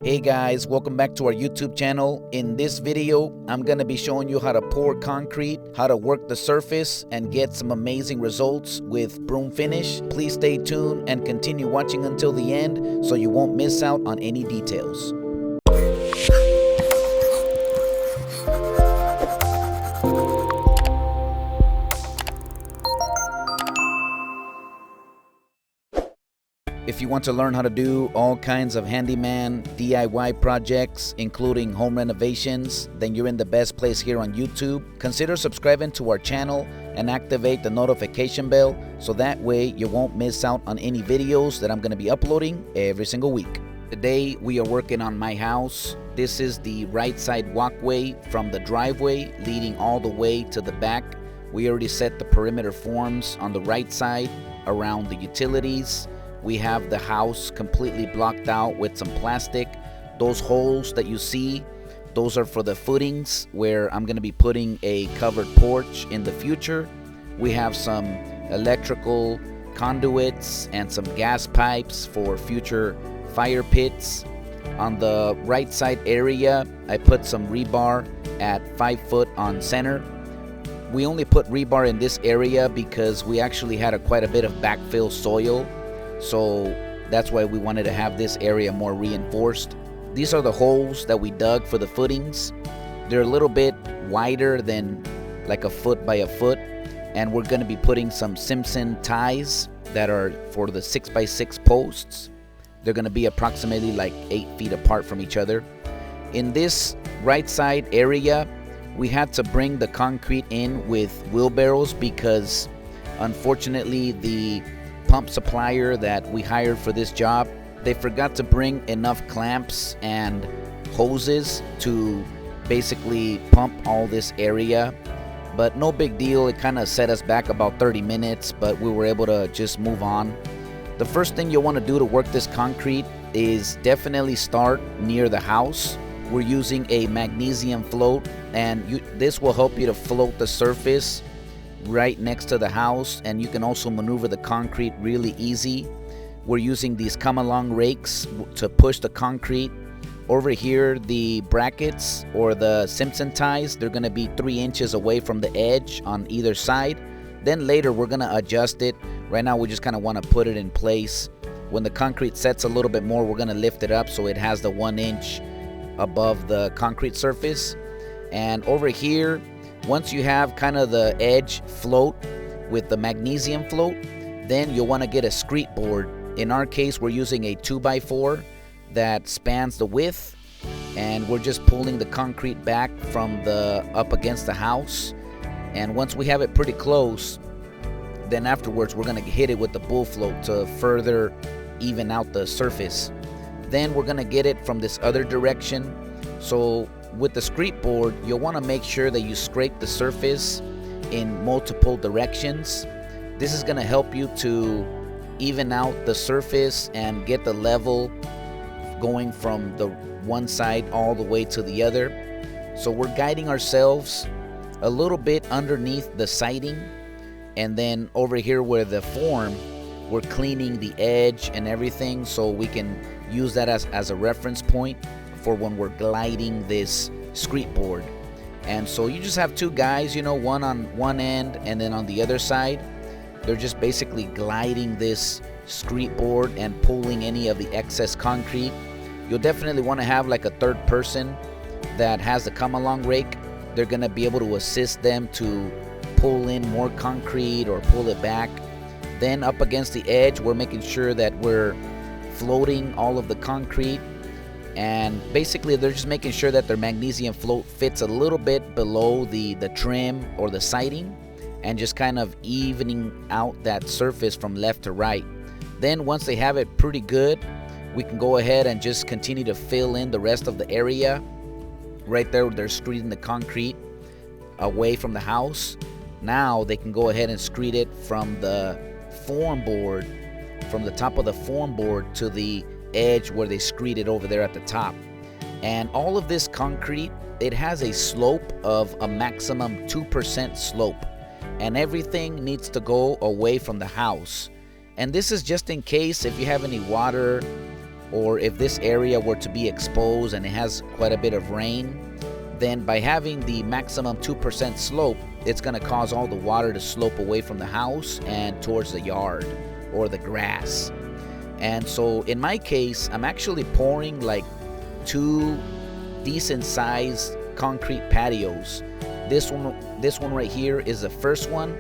Hey guys, welcome back to our YouTube channel. In this video, I'm going to be showing you how to pour concrete, how to work the surface, and get some amazing results with Broom Finish. Please stay tuned and continue watching until the end so you won't miss out on any details. If you want to learn how to do all kinds of handyman DIY projects, including home renovations, then you're in the best place here on YouTube. Consider subscribing to our channel and activate the notification bell so that way you won't miss out on any videos that I'm going to be uploading every single week. Today we are working on my house. This is the right side walkway from the driveway leading all the way to the back. We already set the perimeter forms on the right side around the utilities. We have the house completely blocked out with some plastic. Those holes that you see, those are for the footings where I'm going to be putting a covered porch in the future. We have some electrical conduits and some gas pipes for future fire pits. On the right side area, I put some rebar at 5 foot on center. We only put rebar in this area because we actually had quite a bit of backfill soil. So that's why we wanted to have this area more reinforced. These are the holes that we dug for the footings. They're a little bit wider than like a foot by a foot. And we're going to be putting some Simpson ties that are for the 6x6 posts. They're going to be approximately like 8 feet apart from each other. In this right side area, we had to bring the concrete in with wheelbarrows because unfortunately the pump supplier that we hired for this job, they forgot to bring enough clamps and hoses to basically pump all this area. But no big deal, it kind of set us back about 30 minutes, but we were able to just move on. The first thing you'll want to do to work this concrete is definitely start near the house. We're using a magnesium float, and this will help you to float the surface right next to the house, and you can also maneuver the concrete really easy. We're using these come-along rakes to push the concrete. Over here, the brackets or the Simpson ties, they're going to be 3 inches away from the edge on either side. Then later we're going to adjust it. Right now we just kind of want to put it in place. When the concrete sets a little bit more, we're going to lift it up so it has the 1 inch above the concrete surface. And over here, once you have kind of the edge float with the magnesium float, then you'll want to get a screed board. In our case, we're using a 2x4 that spans the width, and we're just pulling the concrete back from the up against the house. And once we have it pretty close, then afterwards we're going to hit it with the bull float to further even out the surface. Then we're going to get it from this other direction. So with the screed board, you'll want to make sure that you scrape the surface in multiple directions. This is going to help you to even out the surface and get the level going from the one side all the way to the other. So we're guiding ourselves a little bit underneath the siding, and then over here where the form, we're cleaning the edge and everything so we can use that as a reference point for when we're gliding this screed board. And so you just have 2 guys, one on one end and then on the other side. They're just basically gliding this screed board and pulling any of the excess concrete. You'll definitely want to have like a third person that has the come-along rake. They're going to be able to assist them to pull in more concrete or pull it back. Then up against the edge, we're making sure that we're floating all of the concrete. And basically they're just making sure that their magnesium float fits a little bit below the trim or the siding, and just kind of evening out that surface from left to right. Then once they have it pretty good, we can go ahead and just continue to fill in the rest of the area. Right there they're screeding the concrete away from the house. Now they can go ahead and screed it from the form board, from the top of the form board to the edge where they screed it over there at the top. And all of this concrete, it has a slope of a maximum 2% slope, and everything needs to go away from the house. And this is just in case if you have any water or if this area were to be exposed and it has quite a bit of rain, then by having the maximum 2% slope, it's going to cause all the water to slope away from the house and towards the yard or the grass. And so in my case, I'm actually pouring like 2 decent sized concrete patios. This one right here is the first one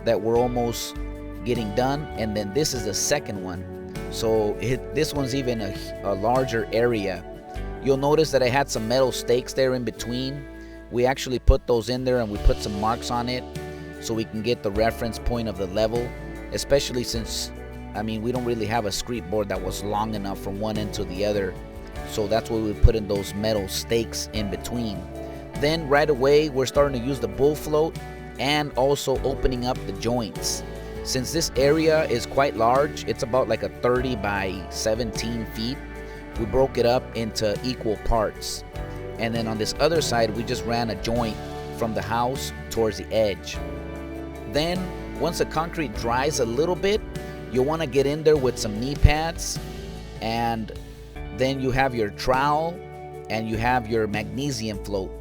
that we're almost getting done, and then this is the second one. So this one's even a larger area. You'll notice that I had some metal stakes there in between. We actually put those in there and we put some marks on it so we can get the reference point of the level, especially since, I mean, we don't really have a screed board that was long enough from one end to the other. So that's why we put in those metal stakes in between. Then right away, we're starting to use the bull float and also opening up the joints. Since this area is quite large, it's about like a 30 by 17 feet, we broke it up into equal parts. And then on this other side, we just ran a joint from the house towards the edge. Then once the concrete dries a little bit, you'll want to get in there with some knee pads, and then you have your trowel and you have your magnesium float.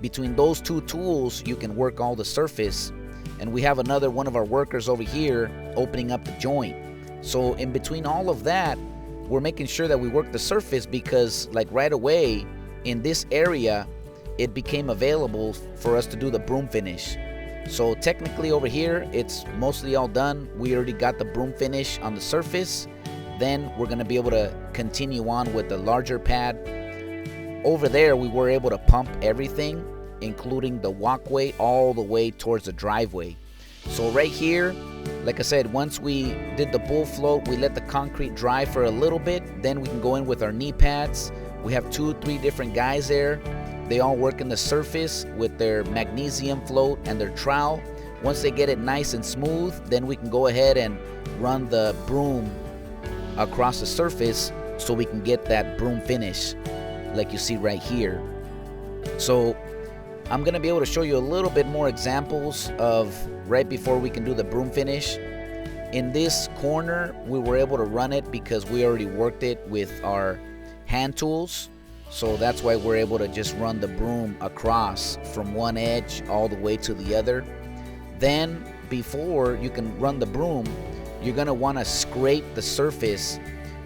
Between those 2 tools, you can work all the surface. And we have another one of our workers over here opening up the joint. So in between all of that, we're making sure that we work the surface, because like right away in this area, it became available for us to do the broom finish. So technically over here, it's mostly all done. We already got the broom finish on the surface. Then we're gonna be able to continue on with the larger pad. Over there, we were able to pump everything, including the walkway all the way towards the driveway. So right here, like I said, once we did the bull float, we let the concrete dry for a little bit. Then we can go in with our knee pads. We have 2-3 different guys there. They all work in the surface with their magnesium float and their trowel. Once they get it nice and smooth, then we can go ahead and run the broom across the surface so we can get that broom finish like you see right here. So I'm gonna be able to show you a little bit more examples of right before we can do the broom finish. In this corner, we were able to run it because we already worked it with our hand tools. So that's why we're able to just run the broom across from one edge all the way to the other. Then before you can run the broom, you're gonna wanna scrape the surface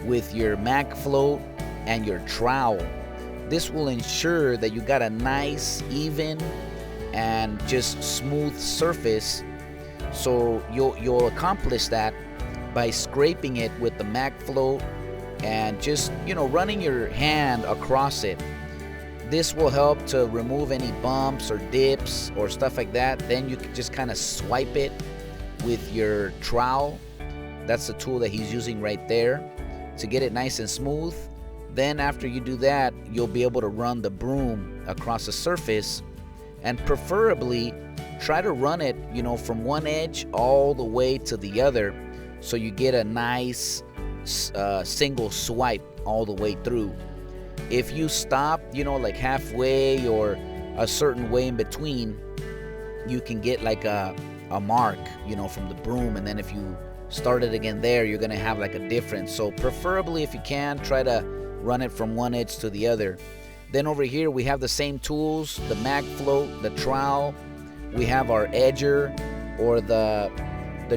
with your mag float and your trowel. This will ensure that you got a nice, even, and just smooth surface. So you'll accomplish that by scraping it with the mag float and just, running your hand across it. This will help to remove any bumps or dips or stuff like that. Then you can just kind of swipe it with your trowel. That's the tool that he's using right there to get it nice and smooth. Then after you do that, you'll be able to run the broom across the surface, and preferably try to run it, from one edge all the way to the other, so you get a nice single swipe all the way through. If you stop, like halfway or a certain way in between, you can get like a mark, from the broom, and then if you start it again there, you're gonna have like a difference. So preferably, if you can, try to run it from one edge to the other. Then over here we have the same tools, the mag float, the trowel. We have our edger or the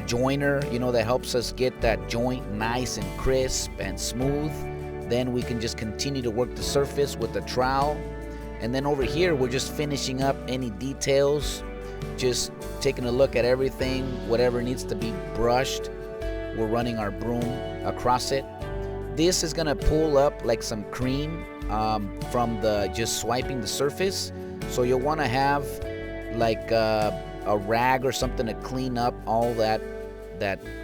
joiner, that helps us get that joint nice and crisp and smooth. Then we can just continue to work the surface with the trowel. And then over here we're just finishing up any details, just taking a look at everything, whatever needs to be brushed. We're running our broom across it. This is gonna pull up like some cream from the just swiping the surface. So you'll wanna have like a rag or something to clean up all that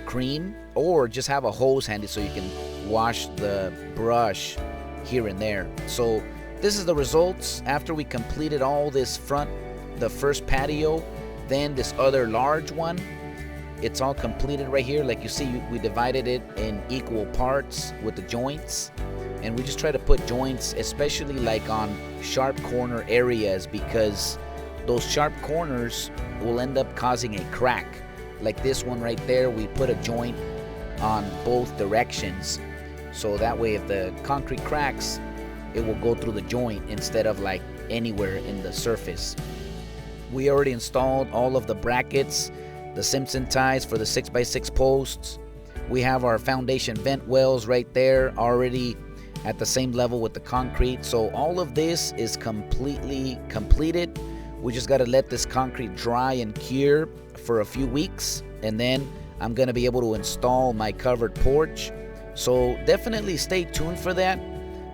cream, or just have a hose handy so you can wash the brush here and there. So this is the results after we completed all this the first patio, then this other large one. It's all completed right here. Like you see, we divided it in equal parts with the joints, and we just try to put joints, especially like on sharp corner areas, because those sharp corners will end up causing a crack. Like this one right there, we put a joint on both directions. So that way, if the concrete cracks, it will go through the joint instead of like anywhere in the surface. We already installed all of the brackets, the Simpson ties for the 6x6 posts. We have our foundation vent wells right there already at the same level with the concrete. So all of this is completely completed. We just got to let this concrete dry and cure for a few weeks, and then I'm going to be able to install my covered porch. So definitely stay tuned for that.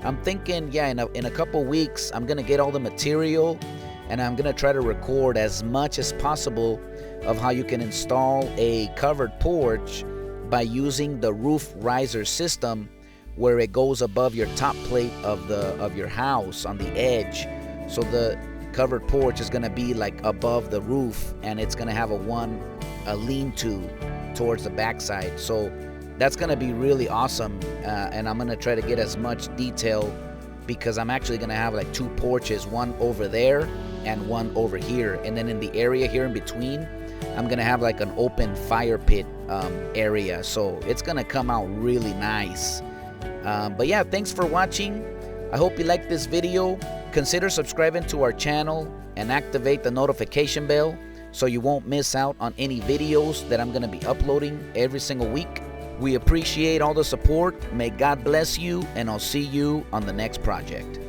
I'm thinking, yeah, in a couple weeks, I'm going to get all the material, and I'm going to try to record as much as possible of how you can install a covered porch by using the roof riser system, where it goes above your top plate of your house on the edge. So the covered porch is going to be like above the roof, and it's going to have a lean-to towards the backside. So that's going to be really awesome, and I'm going to try to get as much detail, because I'm actually going to have like two porches, one over there and one over here, and then in the area here in between, I'm going to have like an open fire pit area. So it's going to come out really nice. But yeah, thanks for watching. I hope you liked this video. Consider subscribing to our channel and activate the notification bell so you won't miss out on any videos that I'm going to be uploading every single week. We appreciate all the support. May God bless you, and I'll see you on the next project.